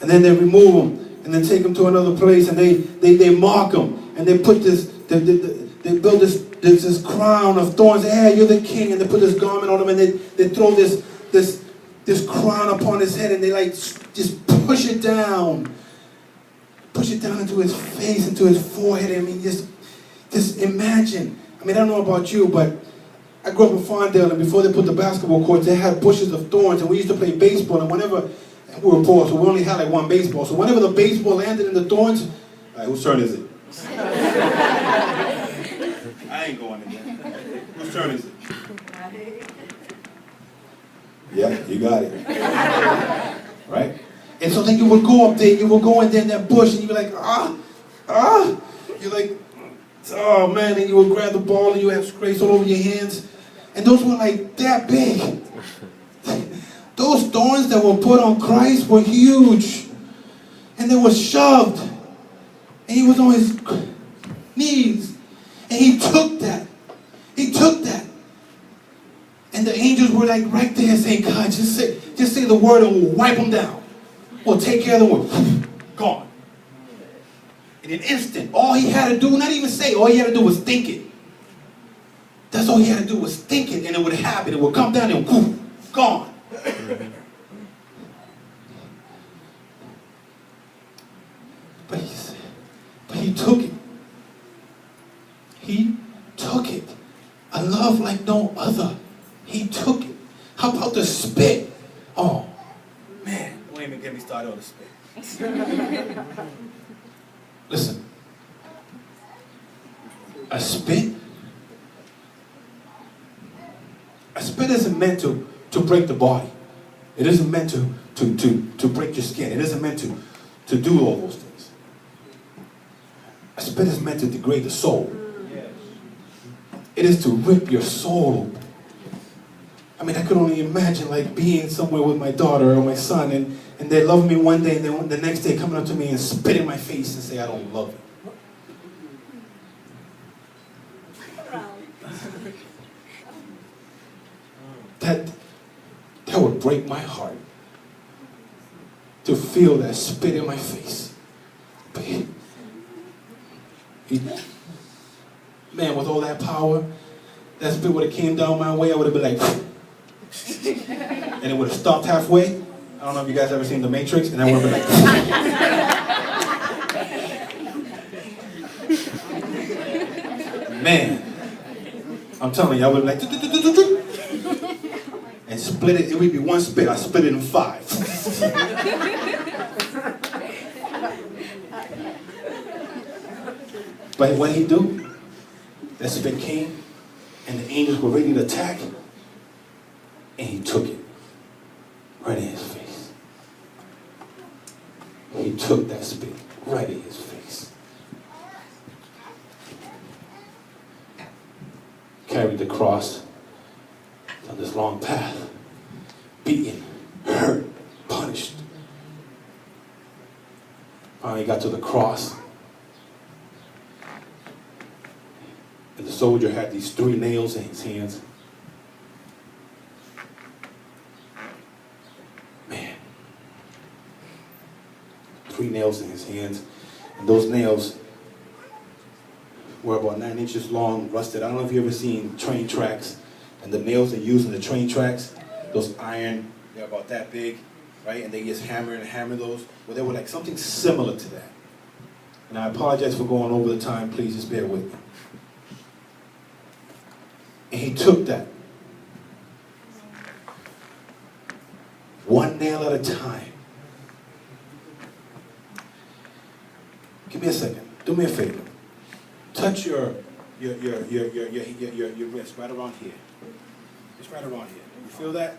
And then they remove him and then take him to another place, and they mark him, and they put this, they build this crown of thorns. Hey, you're the king, and they put this garment on him, and they throw this crown upon his head, and they like just push it down into his face, into his forehead. I mean, just imagine. I mean, I don't know about you, but I grew up in Hornedo, and before they put the basketball courts, they had bushes of thorns, and we used to play baseball, and whenever we were poor, so we only had like one baseball, so whenever the baseball landed in the thorns, all right, whose turn is it? I ain't going in there. Whose turn is it? Yeah, you got it. Right? And so then you would go up there, you would go in there in that bush, and you'd be like, you're like, oh man, and you would grab the ball, and you have scrapes all over your hands, and those were like that big. Those thorns that were put on Christ were huge, and they were shoved, and he was on his knees, and he took that, and the angels were like right there saying, God, just say the word and we'll wipe them down. We'll take care of them. We're gone. In an instant, all he had to do, not even say, all he had to do was think it. That's all he had to do was think it, and it would happen. It would come down and whoosh, gone. But he took it. He took it. A love like no other. He took it. How about the spit? Oh, man. Don't even get me started on the spit. Listen. A spit isn't meant to break the body. It isn't meant to break your skin. It isn't meant to do all those things. A spit is meant to degrade the soul. It is to rip your soul open. I mean, I could only imagine like being somewhere with my daughter or my son, and they love me one day, and then the next day coming up to me and spit in my face and say, I don't love you. That would break my heart to feel that spit in my face. But man, with all that power, that spit would have came down my way, I would have been like, and it would have stopped halfway. I don't know if you guys ever seen The Matrix, and I would have been like, man, I'm telling you, I would have like, and split it. It would be one spit. I split it in 5. But what he do? That spit came, and the angels were ready to attack, and he took it right in his face. He took that spit right in his face. Carried the cross on this long path, beaten, hurt, punished. Finally got to the cross, and the soldier had these 3 nails in his hands. Man, 3 nails in his hands, and those nails were about 9 inches long, rusted. I don't know if you've ever seen train tracks, and the nails they use in the train tracks, those iron, they're about that big, right? And they just hammer and hammer those. Well, they were like something similar to that. And I apologize for going over the time. Please just bear with me. And he took that, 1 nail at a time. Give me a second. Do me a favor. Touch your wrist right around here. Just right around here. You feel that?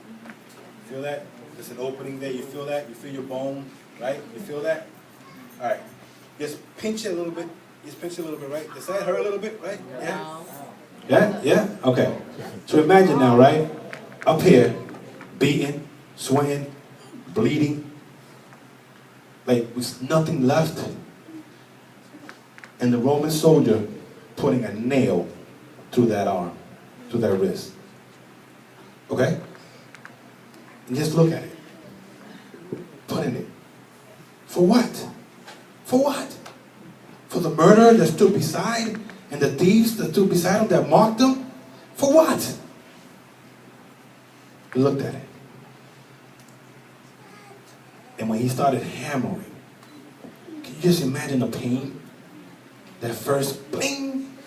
Feel that? There's an opening there. You feel that? You feel your bone, right? You feel that? All right. Just pinch it a little bit. Just pinch it a little bit, right? Does that hurt a little bit, right? Yeah? Yeah? Yeah? Okay. So imagine now, right? Up here, beaten, sweating, bleeding. Like, with nothing left. And the Roman soldier putting a nail through that arm, through that wrist. Okay? And just look at it. Putting it For what? For what? For the murderer that stood beside and the thieves that stood beside him that mocked him? For what? He looked at it. And when he started hammering, can you just imagine the pain? That first bling.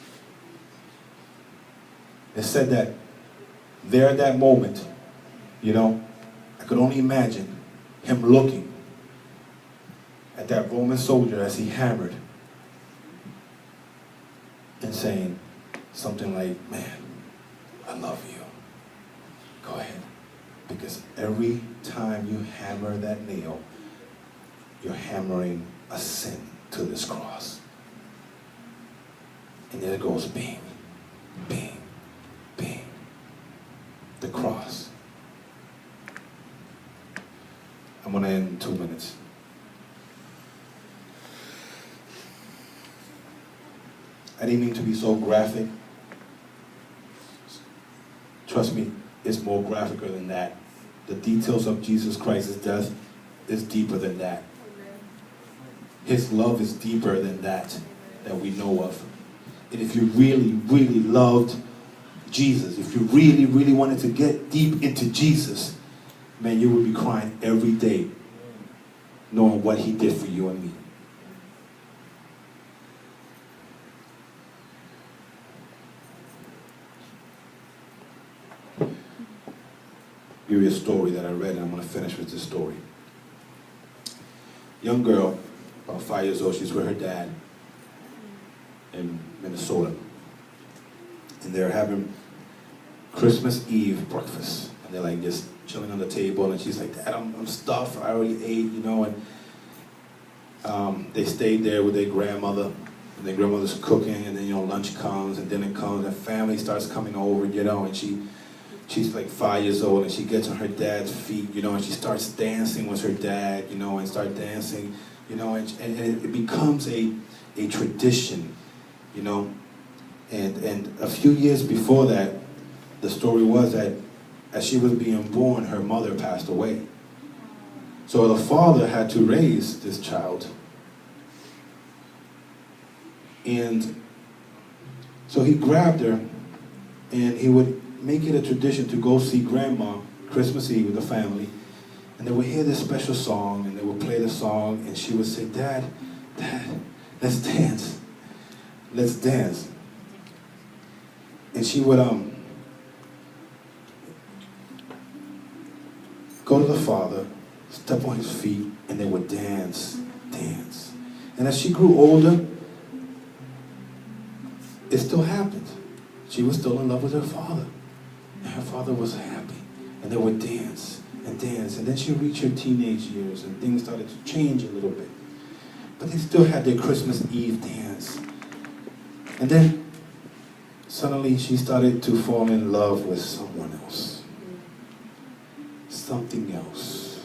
It said that there at that moment, I could only imagine him looking at that Roman soldier as he hammered and saying something like, man, I love you. Go ahead. Because every time you hammer that nail, you're hammering a sin to this cross. And there it goes, bing, bing, bing. The cross. I'm going to end in 2 minutes. I didn't mean to be so graphic. Trust me, it's more graphical than that. The details of Jesus Christ's death is deeper than that. His love is deeper than that we know of. And if you really, really loved Jesus, if you really, really wanted to get deep into Jesus, man, you would be crying every day knowing what he did for you and me. Give you a story that I read, and I'm going to finish with this story. Young girl, about 5 years old, she's with her dad in Minnesota. And they're having Christmas Eve breakfast. And they're like just chilling on the table, and she's like, Dad, I'm stuffed, I already ate, and they stayed there with their grandmother, and their grandmother's cooking, and then, lunch comes, and dinner comes, and family starts coming over, and she's like 5 years old, and she gets on her dad's feet, and she starts dancing with her dad, and start dancing, and it becomes a tradition, and a few years before that, the story was that as she was being born, her mother passed away. So the father had to raise this child. And so he grabbed her, and he would make it a tradition to go see grandma Christmas Eve with the family. And they would hear this special song, and they would play the song, and she would say, Dad, let's dance. Let's dance. And she would go to the father, step on his feet, and they would dance. And as she grew older, it still happened. She was still in love with her father. And her father was happy. And they would dance and dance. And then she reached her teenage years, and things started to change a little bit. But they still had their Christmas Eve dance. And then suddenly she started to fall in love with someone else. Something else.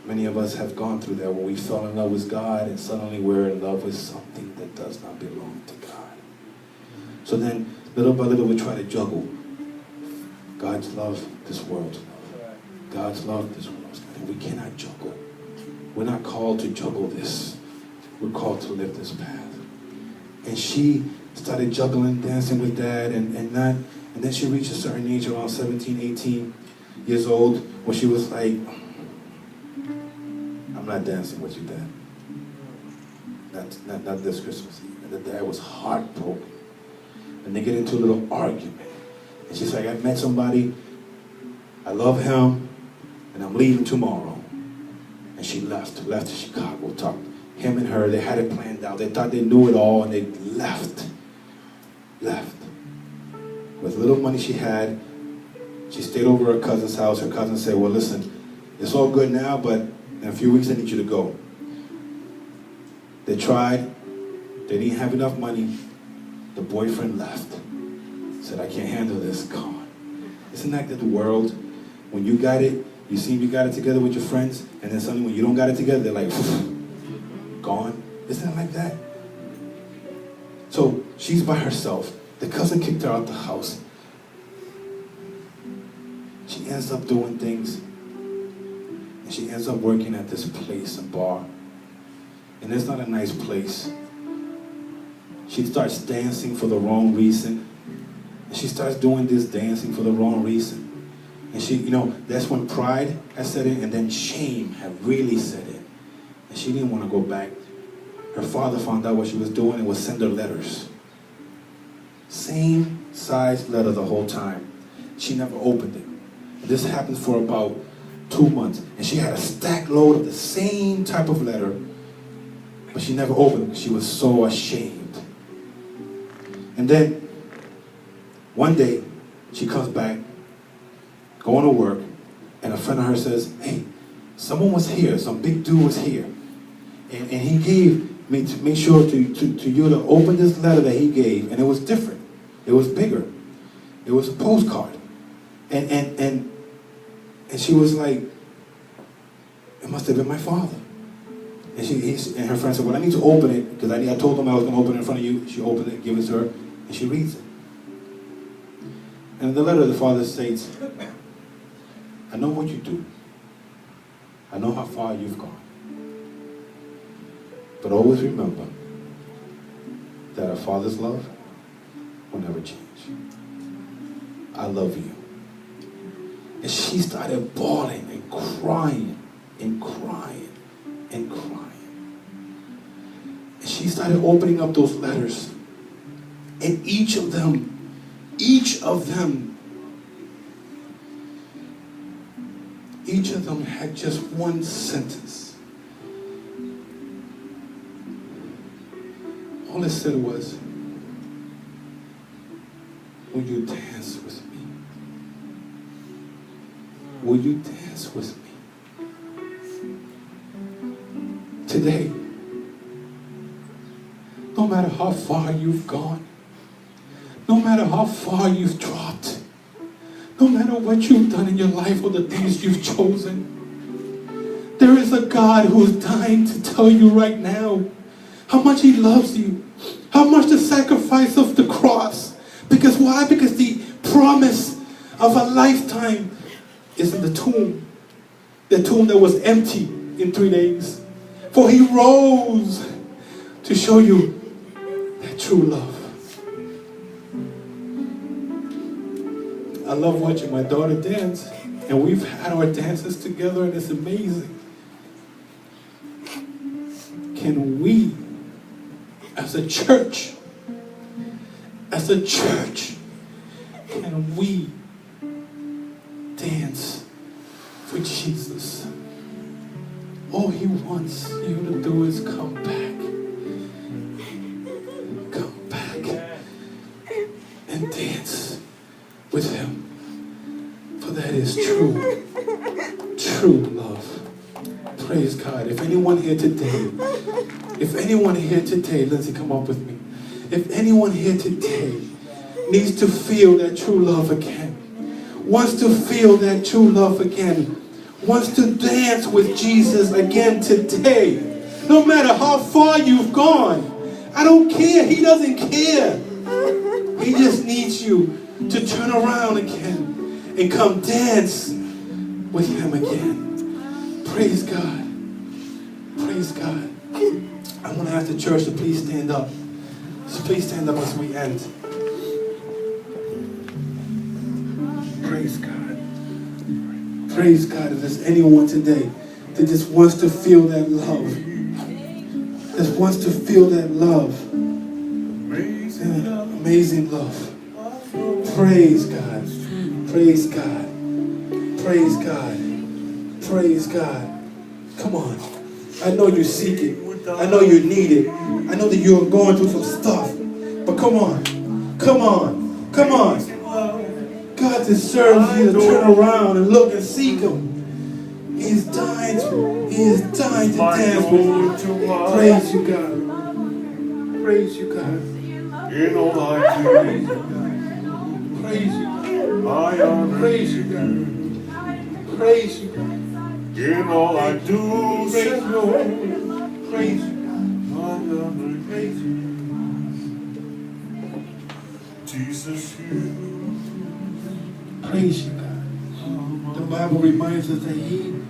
Many of us have gone through that, where we fell in love with God, and suddenly we're in love with something that does not belong to God. So then, little by little, we try to juggle God's love, this world's love. God's love, this world's love. And we cannot juggle. We're not called to juggle this. We're called to live this path. And she started juggling, dancing with Dad, and then she reached a certain age, around 17, 18 years old, where she was like, I'm not dancing with you, Dad. Not this Christmas Eve. And the dad was heartbroken. And they get into a little argument. And she's like, I met somebody, I love him, and I'm leaving tomorrow. And she left to Chicago, talked. Him and her, they had it planned out. They thought they knew it all, and they left. With little money she had, she stayed over her cousin's house. Her cousin said, well, listen, it's all good now, but in a few weeks I need you to go. They tried. They didn't have enough money. The boyfriend left. Said, I can't handle this. Gone. Isn't that the world? When you got it, you seem you got it together with your friends, and then suddenly when you don't got it together, they're like, gone. Isn't it like that? So she's by herself. The cousin kicked her out the house. She ends up doing things, and she ends up working at this place, a bar. and it's not a nice place. She starts dancing for the wrong reason. And she starts doing this dancing for the wrong reason. And she, that's when pride had set in, and then shame had really set in. And she didn't want to go back. Her father found out what she was doing and would send her letters. Same size letter the whole time. She never opened it. And this happened for about 2 months. And she had a stack load of the same type of letter, but she never opened it. She was so ashamed. And then one day she comes back, going to work, and a friend of hers says, hey, someone was here, some big dude was here. And he gave me to make sure to you to open this letter that he gave, and it was different. It was bigger. It was a postcard. And she was like, it must have been my father. And and her friend said, well, I need to open it, because I told them I was going to open it in front of you. She opened it, give it to her, and she reads it. And in the letter, the father states, I know what you do. I know how far you've gone. But always remember that a father's love will never change. I love you. And she started bawling and crying and crying and crying. And she started opening up those letters. And each of them had just one sentence. All it said was, will you dance with me? Will you dance with me? Today, no matter how far you've gone, no matter how far you've dropped, no matter what you've done in your life or the things you've chosen, there is a God who is dying to tell you right now how much He loves you, how much the sacrifice of the cross. Because why? Because the promise of a lifetime is in the tomb that was empty in 3 days. For He rose to show you that true love. I love watching my daughter dance, and we've had our dances together, and it's amazing. Can we, as a church, can we dance for Jesus? All He wants you to do is come back. Come back and dance with Him. For that is true love. Praise God. If anyone here today, Lindsay, come up with me. If anyone here today needs to feel that true love again, wants to feel that true love again, wants to dance with Jesus again today, no matter how far you've gone, I don't care. He doesn't care. He just needs you to turn around again and come dance with Him again. Praise God. Praise God. I want to ask the church to please stand up. So please stand up as we end. Praise God. Praise God. If there's anyone today that just wants to feel that love, that wants to feel that love, amazing love. Praise God. Praise God. Praise God. Praise God. Come on. I know you seek it. I know you need it. I know that you're going through some stuff. But come on. Come on. Come on. God deserves you to turn around and look and seek Him. He is dying to dance with you. Praise you, God. Praise you, God. In all I do, Praise you, God. I honor. Praise you, God. Praise you, God. In all I do, Senor, Praise you, God. I honor. Praise you. Jesus, you. Praise you, God. The Bible reminds us that He